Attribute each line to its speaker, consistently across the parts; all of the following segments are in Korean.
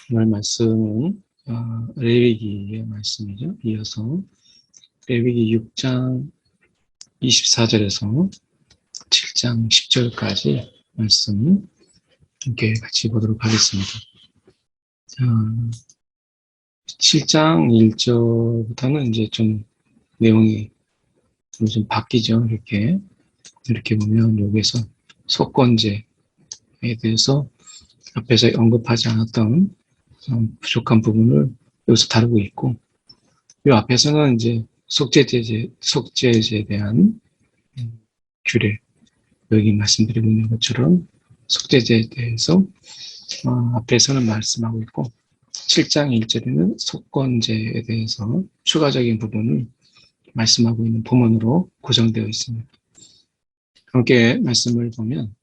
Speaker 1: 오늘 말씀은 레위기의 말씀이죠. 이어서 레위기 6장 24절에서 7장 10절까지 말씀 함께 같이 보도록 하겠습니다. 7장 1절부터는 이제 좀 내용이 좀 바뀌죠. 이렇게 보면 여기서 속건제에 대해서 앞에서 언급하지 않았던 부족한 부분을 여기서 다루고 있고, 이 앞에서는 이제 속죄제에 대한 규례, 여기 말씀드리고 있는 것처럼 속죄제에 대해서 앞에서는 말씀하고 있고, 7장 1절에는 속건제에 대해서 추가적인 부분을 말씀하고 있는 본문으로 구성되어 있습니다. 함께 말씀을 보면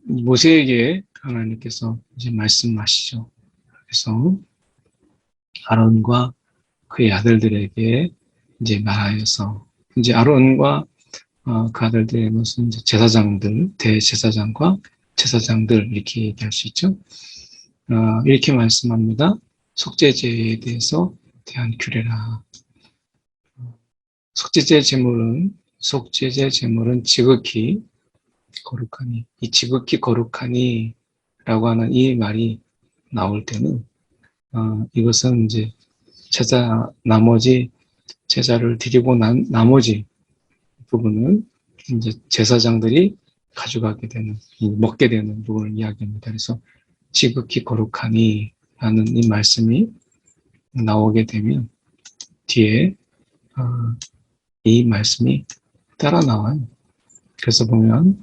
Speaker 1: 모세에게 하나님께서 이제 말씀하시죠. 그래서 아론과 그의 아들들에게 이제 말하여서, 이제 아론과 그 아들들의 무슨 이제 제사장들, 대제사장과 제사장들 이렇게 얘기할 수 있죠. 이렇게 말씀합니다. 속죄제에 대해서 대한 규례라. 속죄제 제물은 지극히 거룩하니, 이 지극히 거룩하니 라고 하는 이 말이 나올 때는 이것은 이제 나머지 제사를 드리고 난 나머지 부분은 이제 제사장들이 가져가게 되는, 먹게 되는 부분을 이야기합니다. 그래서 지극히 거룩하니 라는 이 말씀이 나오게 되면 뒤에 이 말씀이 따라 나와요. 그래서 보면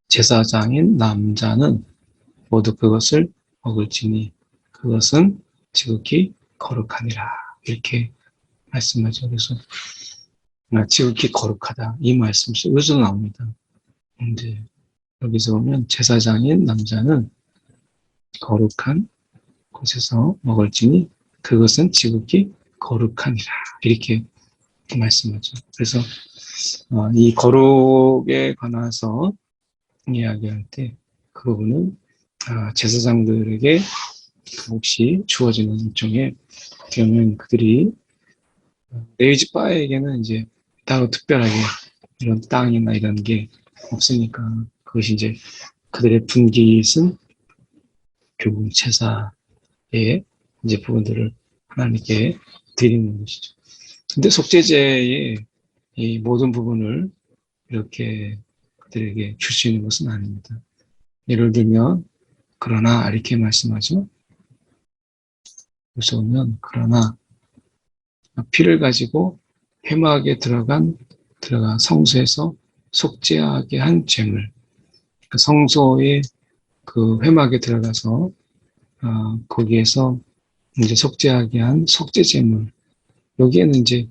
Speaker 1: 제사장인 남자는 모두 그것을 먹을지니 그것은 지극히 거룩하니라, 이렇게 말씀하죠. 그래서 지극히 거룩하다, 이 말씀이 여기서 나옵니다. 이제 여기서 보면 제사장인 남자는 거룩한 곳에서 먹을지니 그것은 지극히 거룩하니라, 이렇게 말씀하죠. 그래서 이 거룩에 관해서 이야기할 때 그 부분은 제사장들에게 몫이 주어지는 일종의, 그러면 그들이 레위 지파에게는 이제 따로 특별하게 이런 땅이나 이런 게 없으니까 그것이 이제 그들의 분깃은 결국 제사의 이제 부분들을 하나님께 드리는 것이죠. 근데 속죄제의 이 모든 부분을 이렇게 그들에게 줄 수 있는 것은 아닙니다. 예를 들면 그러나 이렇게 말씀하죠. 그래서 보면 그러나 피를 가지고 회막에 들어가 성소에서 속죄하게 한 죄물, 그 성소의 그 회막에 들어가서 거기에서 이제 속죄하게 한 속죄제물, 여기에는 이제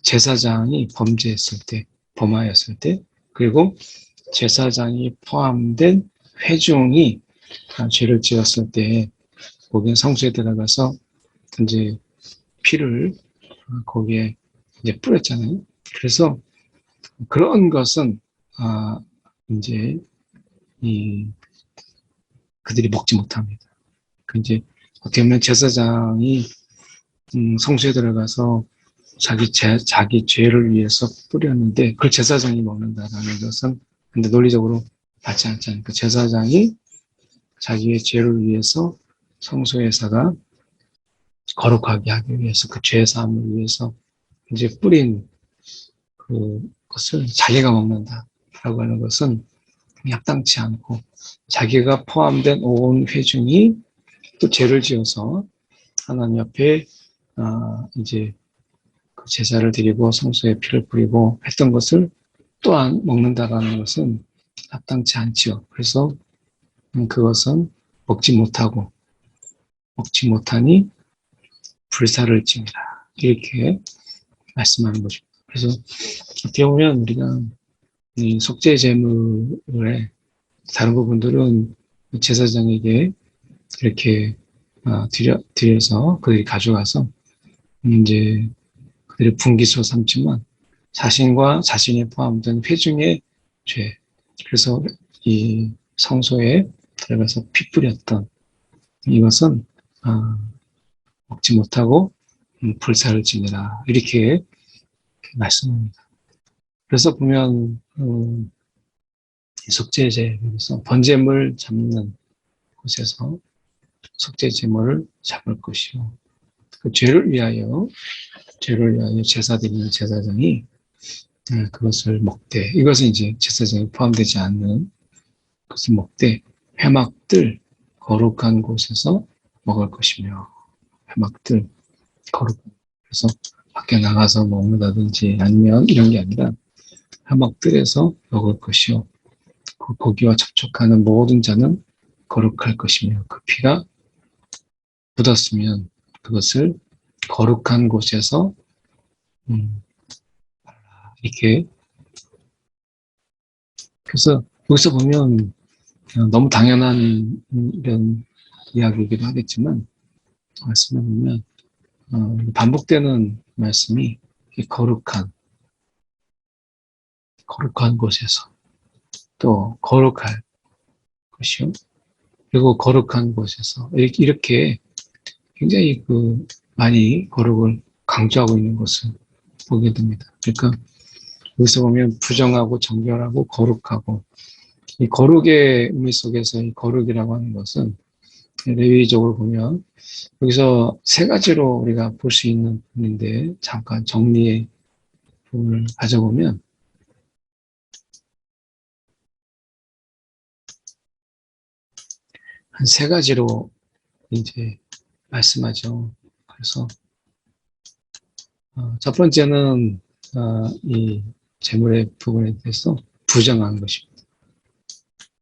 Speaker 1: 제사장이 범하였을 때, 그리고 제사장이 포함된 회중이 죄를 지었을 때, 거기에 성소에 들어가서 이제 피를 거기에 이제 뿌렸잖아요. 그래서 그런 것은 이제 그들이 먹지 못합니다. 이제 어떻게 보면 제사장이 성소에 들어가서 자기 죄를 위해서 뿌렸는데 그걸 제사장이 먹는다라는 것은 근데 논리적으로 맞지 않지 않습니까? 제사장이 자기의 죄를 위해서 성소에다가 거룩하게 하기 위해서, 그 죄 사함을 위해서 이제 뿌린 그것을 자기가 먹는다라고 하는 것은 합당치 않고, 자기가 포함된 온 회중이 또 죄를 지어서 하나님 앞에 이제 그 제사를 드리고 성소에 피를 뿌리고 했던 것을 또한 먹는다라는 것은 합당치 않지요. 그래서 그것은 먹지 못하니 불사를 지니라, 이렇게 말씀하는 것입니다. 그래서 어떻게 보면 우리가 이 속죄 제물의 다른 부분들은 제사장에게 이렇게 드려서 그들이 가져가서 이제 그들의 분깃으로 삼지만 자신과 자신이 포함된 회중의 죄, 그래서 이 성소에 들어가서 피 뿌렸던 이것은 먹지 못하고 불사를 지니라 이렇게 말씀합니다. 그래서 보면 속죄제에서 번제물 잡는 곳에서 속죄제물을 잡을 것이요. 그 죄를 위하여 제사 드리는 제사장이 그것을 먹되, 이것은 이제 제사장이 포함되지 않는 것을 먹되 회막들 거룩한 곳에서 먹을 것이며, 회막들 거룩, 그래서 밖에 나가서 먹는다든지 아니면 이런 게 아니라 회막들에서 먹을 것이요. 그 고기와 접촉하는 모든 자는 거룩할 것이며, 그 피가 묻었으면 그것을 거룩한 곳에서 이렇게. 그래서 여기서 보면 너무 당연한 이런 이야기이기도 하겠지만, 말씀을 보면 반복되는 말씀이 거룩한 곳에서, 또 거룩할 것이요, 그리고 거룩한 곳에서, 이렇게 굉장히 많이 거룩을 강조하고 있는 것을 보게 됩니다. 그러니까 여기서 보면 부정하고 정결하고 거룩하고, 이 거룩의 의미 속에서 이 거룩이라고 하는 것은 레위적으로 보면 여기서 세 가지로 우리가 볼 수 있는 부분인데, 잠깐 정리의 부분을 가져보면 한 세 가지로 이제 말씀하죠. 그래서 첫 번째는 이 재물의 부분에 대해서 부정한 것입니다.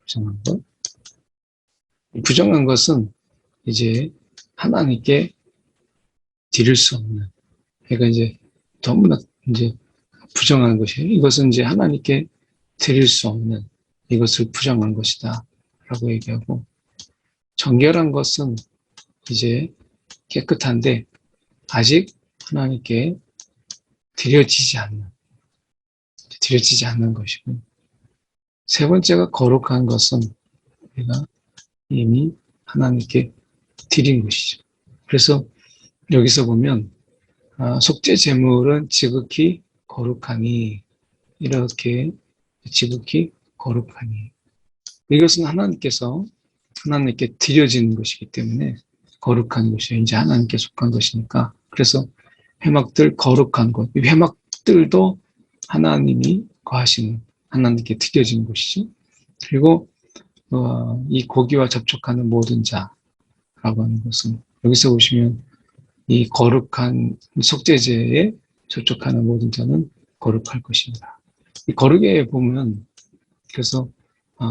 Speaker 1: 부정한 것. 부정한 것은 이제 하나님께 드릴 수 없는, 그러니까 이제 너무나 이제 부정한 것이에요. 이것은 이제 하나님께 드릴 수 없는, 이것을 부정한 것이다 라고 얘기하고, 정결한 것은 이제 깨끗한데 아직 하나님께 드려지지 않는 것이고, 세 번째가 거룩한 것은 우리가 이미 하나님께 드린 것이죠. 그래서 여기서 보면 속죄 제물은 지극히 거룩하니, 이렇게 지극히 거룩하니, 이것은 하나님께 드려지는 것이기 때문에 거룩한 것이에요. 이제 하나님께 속한 것이니까. 그래서 회막들 거룩한 것, 이 회막들도 하나님이 거하시는, 하나님께 드려지는 것이죠. 그리고 이 고기와 접촉하는 모든 자라고 하는 것은, 여기서 보시면 이 거룩한 속죄제에 접촉하는 모든 자는 거룩할 것입니다. 이 거룩에 보면, 그래서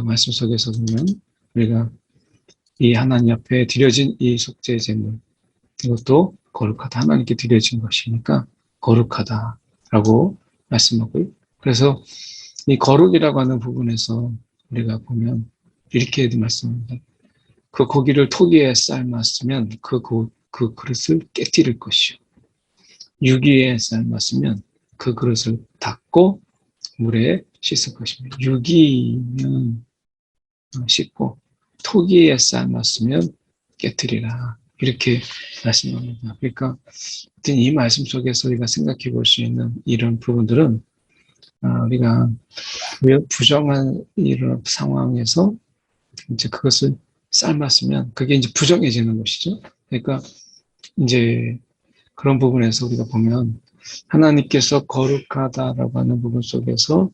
Speaker 1: 말씀 속에서 보면 우리가 이 하나님 앞에 드려진 이 속죄 제물, 이것도 거룩하다, 하나님께 드려진 것이니까 거룩하다라고 말씀하고요. 그래서 이 거룩이라고 하는 부분에서 우리가 보면 이렇게 말씀합니다. 그 고기를 토기에 삶았으면 그 그릇을 깨뜨릴 것이요, 유기에 삶았으면 그 그릇을 닦고 물에 씻을 것입니다. 유기면 씻고 토기에 삶았으면 깨뜨리라, 이렇게 말씀합니다. 그러니까 이 말씀 속에서 우리가 생각해 볼 수 있는 이런 부분들은, 우리가 부정한 이런 상황에서 이제 그것을 삶았으면 그게 이제 부정해지는 것이죠. 그러니까 이제 그런 부분에서 우리가 보면 하나님께서 거룩하다라고 하는 부분 속에서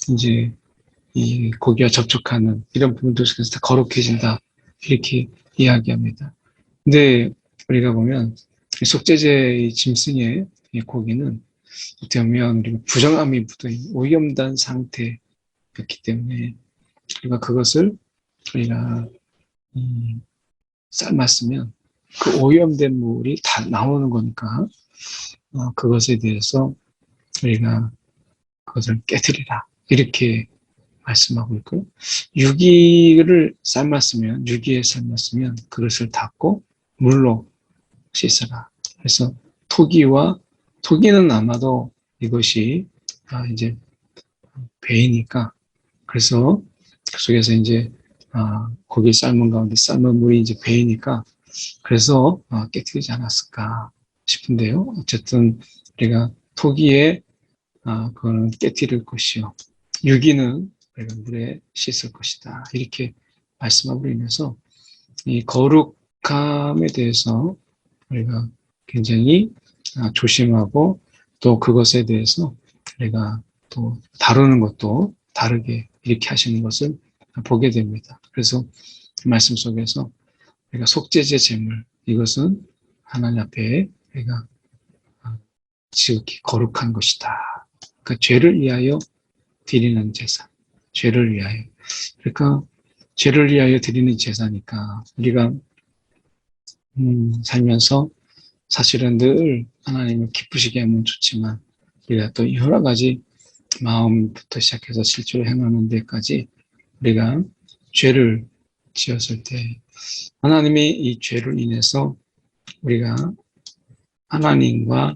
Speaker 1: 이제 이 고기와 접촉하는 이런 부분들 속에서 다 거룩해진다, 이렇게 이야기합니다. 근데 우리가 보면 속죄제의 짐승의 이 고기는 어떻게 보면 우리가 부정함이 묻어있는 오염된 상태였기 때문에, 우리가 그것을 우리가 삶았으면 그 오염된 물이 다 나오는 거니까 그것에 대해서 우리가 그것을 깨뜨리라, 이렇게 말씀하고 있고요. 유기에 삶았으면 그것을 닦고 물로 씻어라. 그래서 토기는 아마도 이것이 이제 배이니까, 그래서 그 속에서 이제 고기 삶은 가운데 삶은 물이 이제 배이니까 그래서 깨트리지 않았을까 싶은데요. 어쨌든 우리가 토기에 그거는 깨트릴 것이요. 유기는 우리가 물에 씻을 것이다. 이렇게 말씀함으로 인해서 이 거룩함에 대해서 우리가 굉장히 조심하고 또 그것에 대해서 우리가 또 다루는 것도 다르게 이렇게 하시는 것을 보게 됩니다. 그래서 그 말씀 속에서 우리가 속죄제 제물, 이것은 하나님 앞에 우리가 지극히 거룩한 것이다. 그러니까 죄를 위하여 드리는 제사, 죄를 위하여. 그러니까 죄를 위하여 드리는 제사니까 우리가 살면서 사실은 늘 하나님을 기쁘시게 하면 좋지만 우리가 또 여러 가지 마음부터 시작해서 실제로 행하는 데까지 우리가 죄를 지었을 때 하나님이 이 죄를 인해서 우리가 하나님과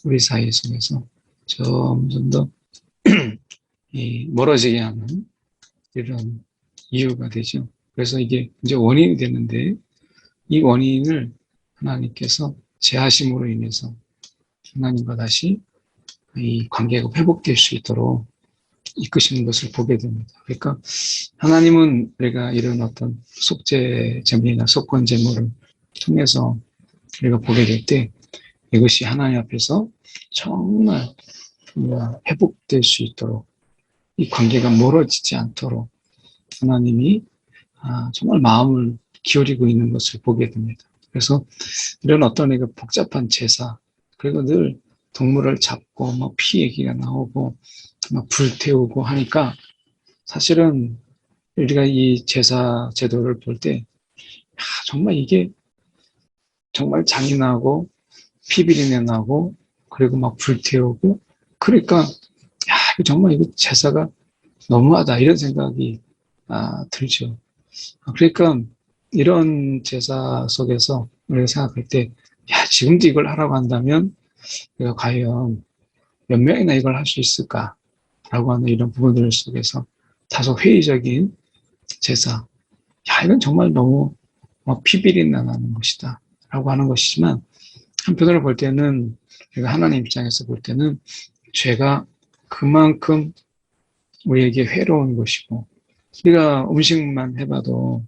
Speaker 1: 우리 사이 속에서 점점 더 멀어지게 하는 이런 이유가 되죠. 그래서 이게 이제 원인이 되는데 이 원인을 하나님께서 제하심으로 인해서 하나님과 다시 이 관계가 회복될 수 있도록 이끄시는 것을 보게 됩니다. 그러니까 하나님은 우리가 이런 어떤 속죄 제물이나 속건 제물을 통해서 우리가 보게 될 때 이것이 하나님 앞에서 정말 회복될 수 있도록 이 관계가 멀어지지 않도록 하나님이 정말 마음을 기울이고 있는 것을 보게 됩니다. 그래서 이런 어떤 복잡한 제사, 그리고 늘 동물을 잡고 뭐 피 얘기가 나오고 막 불태우고 하니까 사실은 우리가 이 제사 제도를 볼 때 정말 이게 정말 잔인하고 피비린내 나고 그리고 막 불태우고 그러니까 정말 이거 제사가 너무하다 이런 생각이 들죠. 그러니까 이런 제사 속에서 우리가 생각할 때 지금도 이걸 하라고 한다면 내가 과연 몇 명이나 이걸 할 수 있을까라고 하는 이런 부분들 속에서 다소 회의적인 제사, 이건 정말 너무 피비린내 나는 것이다 라고 하는 것이지만 한편으로 볼 때는 우리가 하나님 입장에서 볼 때는 죄가 그만큼 우리에게 괴로운 것이고 우리가 음식만 해봐도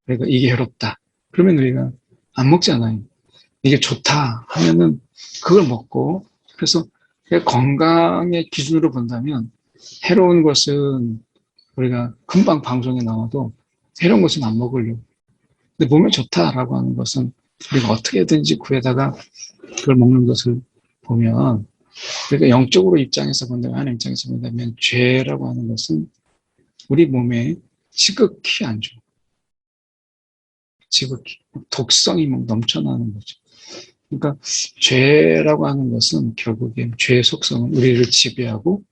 Speaker 1: 우리가 이게 괴롭다 그러면 우리가 안 먹잖아요. 이게 좋다 하면은 그걸 먹고 그래서 건강의 기준으로 본다면 해로운 것은 우리가 금방 방송에 나와도 해로운 것은 안 먹으려고. 근데 몸에 좋다라고 하는 것은 우리가 어떻게든지 구해다가 그걸 먹는 것을 보면 그러니까 영적으로 입장에서 본다면 하나님 입장에서 본다면 죄라고 하는 것은 우리 몸에 지극히 안 좋아. 지극히 독성이 막 넘쳐나는 거죠. 그러니까 죄라고 하는 것은 결국엔 죄의 속성은 우리를 지배하고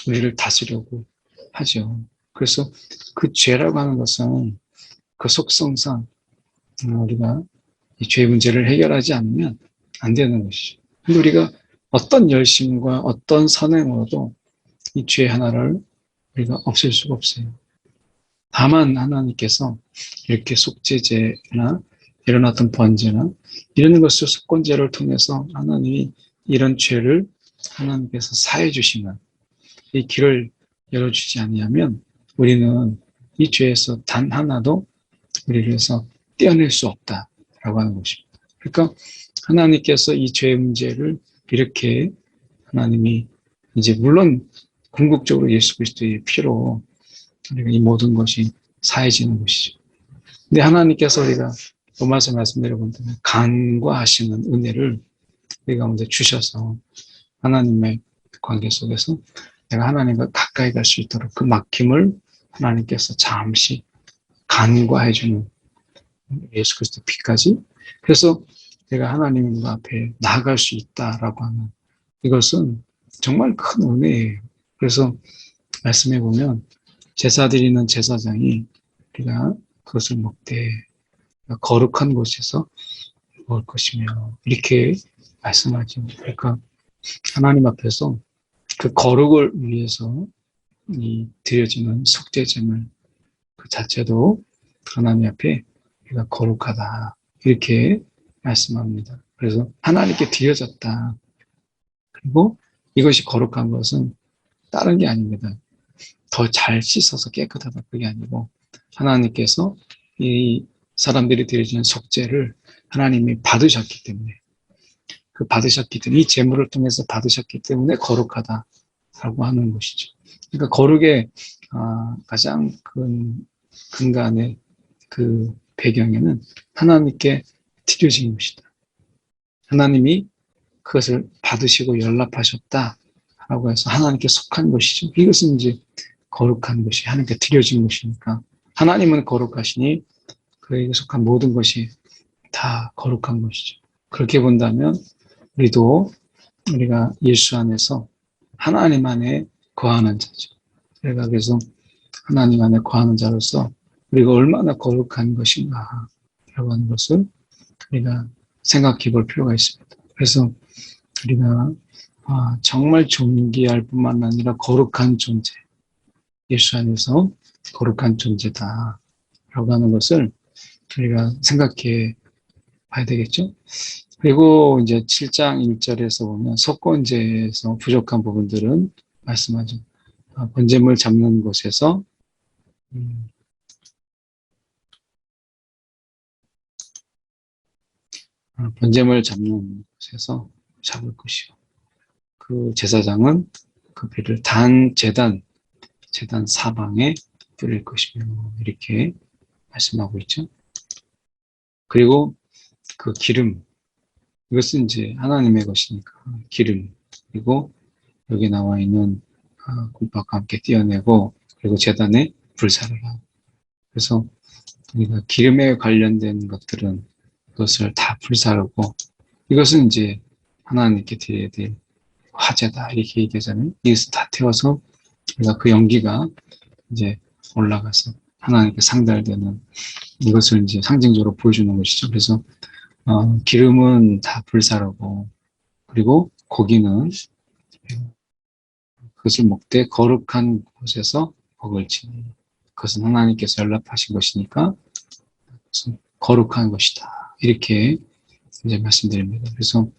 Speaker 1: 우리를 다스리려고 하죠. 그래서 그 죄라고 하는 것은 그 속성상 우리가 이 죄 문제를 해결하지 않으면 안 되는 것이죠. 근데 우리가 어떤 열심과 어떤 선행으로도 이 죄 하나를 우리가 없앨 수가 없어요. 다만 하나님께서 이렇게 속죄제나 이런 어떤 번제나 이런 것을 속건제를 통해서 하나님이 이런 죄를 하나님께서 사해 주시면 이 길을 열어주지 아니하면 우리는 이 죄에서 단 하나도 우리에서 떼어낼 수 없다라고 하는 것입니다. 그러니까 하나님께서 이 죄 문제를 이렇게 하나님이 이제 물론 궁극적으로 예수 그리스도의 피로 우리가 이 모든 것이 사해지는 것이죠. 근데 하나님께서 우리가 로마서 말씀대로 본다면 간과하시는 은혜를 우리 가운데 주셔서 하나님의 관계 속에서 내가 하나님과 가까이 갈 수 있도록 그 막힘을 하나님께서 잠시 간과해주는 예수 그리스도 피까지 그래서 내가 하나님 앞에 나아갈 수 있다라고 하는 이것은 정말 큰 은혜예요. 그래서 말씀해 보면 제사 드리는 제사장이 우리가 그것을 먹되 거룩한 곳에서 먹을 것이며 이렇게 말씀하죠. 그러니까 하나님 앞에서 그 거룩을 위해서 이 드려지는 속죄제물 그 자체도 하나님 앞에 우리가 거룩하다. 이렇게 말씀합니다. 그래서 하나님께 드려졌다. 그리고 이것이 거룩한 것은 다른 게 아닙니다. 더 잘 씻어서 깨끗하다. 그게 아니고 하나님께서 이 사람들이 드려지는 속죄를 하나님이 받으셨기 때문에 이 제물을 통해서 받으셨기 때문에 거룩하다라고 하는 것이죠. 그러니까 거룩의 가장 큰 근간의 그 배경에는 하나님께 드려진 것이다. 하나님이 그것을 받으시고 연락하셨다라고 해서 하나님께 속한 것이죠. 이것은 이제 거룩한 것이 하나님께 드려진 것이니까 하나님은 거룩하시니 그에게 속한 모든 것이 다 거룩한 것이죠. 그렇게 본다면 우리가 예수 안에서 하나님 안에 거하는 자죠. 그래서 하나님 안에 거하는 자로서 우리가 얼마나 거룩한 것인가 라고 하는 것을 우리가 생각해 볼 필요가 있습니다. 그래서 우리가 정말 존귀할 뿐만 아니라 거룩한 존재, 예수 안에서 거룩한 존재다 라고 하는 것을 우리가 생각해 봐야 되겠죠. 그리고 이제 7장 1절에서 보면 속건제에서 부족한 부분들은 말씀하죠. 번제물 잡는 곳에서 번제물 잡는 곳에서 잡을 것이요. 그 제사장은 그 피를 재단 사방에 뿌릴 것이며 이렇게 말씀하고 있죠. 그리고 그 기름, 이것은 이제 하나님의 것이니까 기름, 그리고 여기 나와 있는 곰팡과 함께 띄어내고 그리고 제단에 불사를 하고 그래서 우리가 기름에 관련된 것들은 그것을 다 불사르고 이것은 이제 하나님께 드려야 될 화제다 이렇게 얘기하잖아요. 이것을 다 태워서 우리가 그 연기가 이제 올라가서 하나님께 상달되는 이것을 이제 상징적으로 보여주는 것이죠. 그래서 기름은 다 불사르고 그리고 고기는 그것을 먹되 거룩한 곳에서 먹을지니 그것은 하나님께서 연락하신 것이니까 그것은 거룩한 것이다. 이렇게 이제 말씀드립니다. 그래서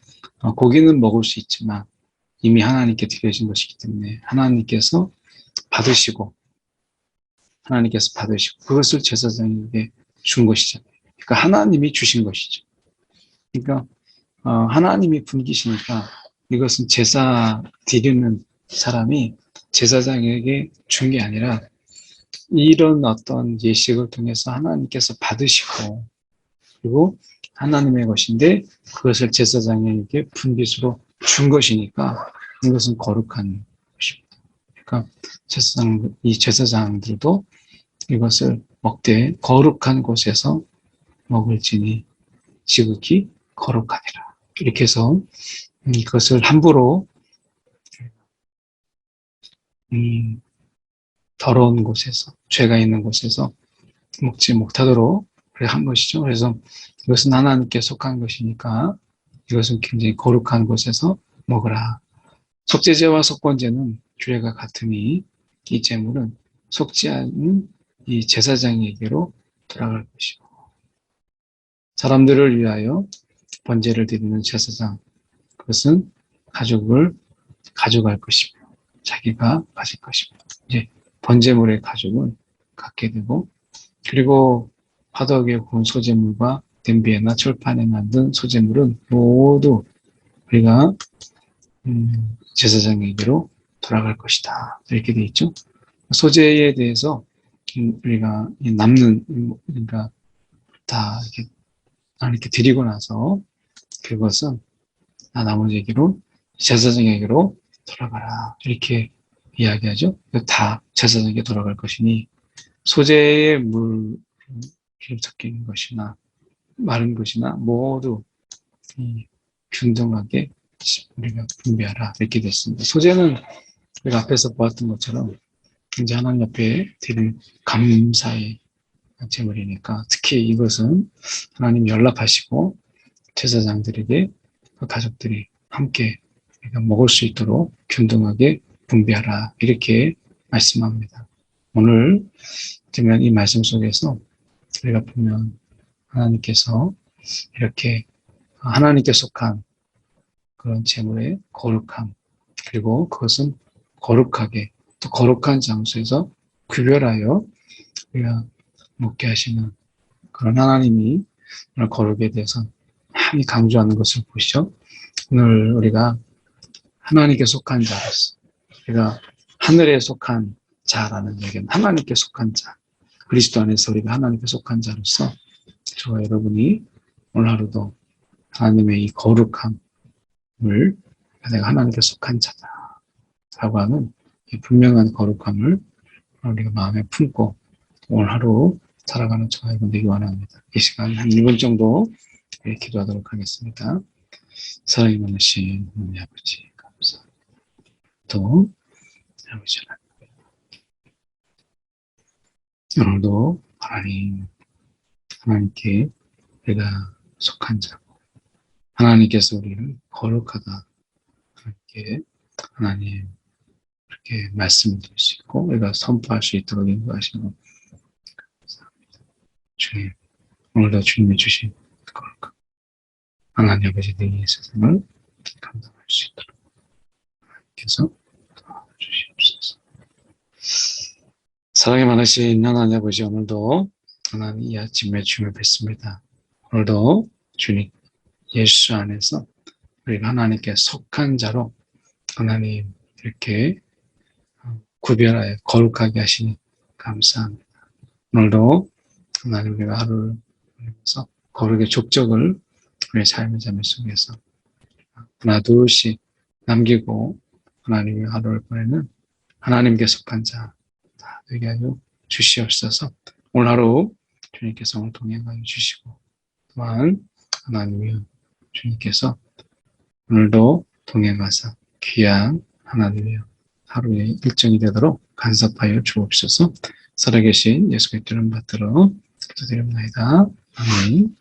Speaker 1: 고기는 먹을 수 있지만 이미 하나님께 드려진 것이기 때문에 하나님께서 받으시고 그것을 제사장에게 준 것이잖아요. 그러니까 하나님이 주신 것이죠. 그러니까 하나님이 분기시니까 이것은 제사 드리는 사람이 제사장에게 준 게 아니라 이런 어떤 예식을 통해서 하나님께서 받으시고 그리고 하나님의 것인데 그것을 제사장에게 분깃으로 준 것이니까 이것은 거룩한 것입니다. 그러니까 이 제사장들도 이것을 먹되 거룩한 곳에서 먹을지니 지극히 거룩하니라. 이렇게 해서 그것을 함부로 더러운 곳에서 죄가 있는 곳에서 먹지 못하도록 한 것이죠. 그래서 이것은 하나님께 속한 것이니까 이것은 굉장히 거룩한 곳에서 먹으라. 속죄제와 속건제는 규례가 같으니 이 제물은 속지 않은 이 제사장에게로 돌아갈 것이고 사람들을 위하여 번제를 드리는 제사장 그것은 가족을 가져갈 것이며 자기가 가질 것이며 이제 번제물의 가족은 갖게 되고 그리고 화덕에 구운 소제물과 냄비에나 철판에 만든 소제물은 모두 우리가 제사장에게로 돌아갈 것이다. 이렇게 되어 있죠. 소제에 대해서 우리가 남는 그러니까 다 이렇게 드리고 나서 그것은 나머지에게로 제사장에게로 돌아가라. 이렇게 이야기하죠. 다 제사장에게 돌아갈 것이니 소제의 기름 섞인 것이나 마른 것이나 모두 균등하게 우리가 분배하라 이렇게 됐습니다. 소제는 우리가 앞에서 보았던 것처럼 이제 하나님 앞에 드릴 감사의 제물이니까 특히 이것은 하나님 연락하시고 제사장들에게 그 가족들이 함께 먹을 수 있도록 균등하게 분배하라 이렇게 말씀합니다. 오늘 들면 이 말씀 속에서 우리가 보면 하나님께서 이렇게 하나님께 속한 그런 재물의 거룩함, 그리고 그것은 거룩하게 또 거룩한 장소에서 구별하여 우리가 먹게 하시는 그런 하나님이 오늘 거룩에 대해서 많이 강조하는 것을 보시죠. 오늘 우리가 하나님께 속한 자로서, 우리가 하늘에 속한 자라는 얘기는 하나님께 속한 자, 그리스도 안에서 우리가 하나님께 속한 자로서 저와 여러분이 오늘 하루도 하나님의 이 거룩함을 내가 하나님께 속한 자다 라고 하는 이 분명한 거룩함을 우리가 마음에 품고 오늘 하루 살아가는 저와 여러분 되기 원합니다. 이 시간 한 2분 정도 기도하도록 하겠습니다. 사랑이 많으신 하나님 아버지 감사합니다. 또 아버지 오늘도 하나님께 내가 속한 자고 하나님께서 우리를 거룩하다 하나님 이렇게 말씀드릴 수 있고 우리가 선포할 수 있도록 인도하시는 감사합니다. 주님 오늘도 주님이 주신 거룩함 하나님 아버지 등의 세상을 감당할 수 있도록 하나님께서 도와주시옵소서. 사랑이 많으신 하나님 아버지 오늘도 하나님 이 아침에 주님을 뵙습니다. 오늘도 주님 예수 안에서 우리가 하나님께 속한 자로 하나님 이렇게 구별하여 거룩하게 하시니 감사합니다. 오늘도 하나님 우리가 하루를 보내면서 거룩의 족적을 우리의 삶의 자매 속에서 하나 둘씩 남기고 하나님의 하루를 보내는 하나님께 속한 자 다 되게 하여 주시옵소서. 오늘 하루 주님께서 오늘 동행하여 주시고 또한 하나님이 주님께서 오늘도 동행하사 귀한 하나님의 하루의 일정이 되도록 간섭하여 주옵소서. 살아계신 예수 그리스도를 받들어 기도드립니다. 아멘.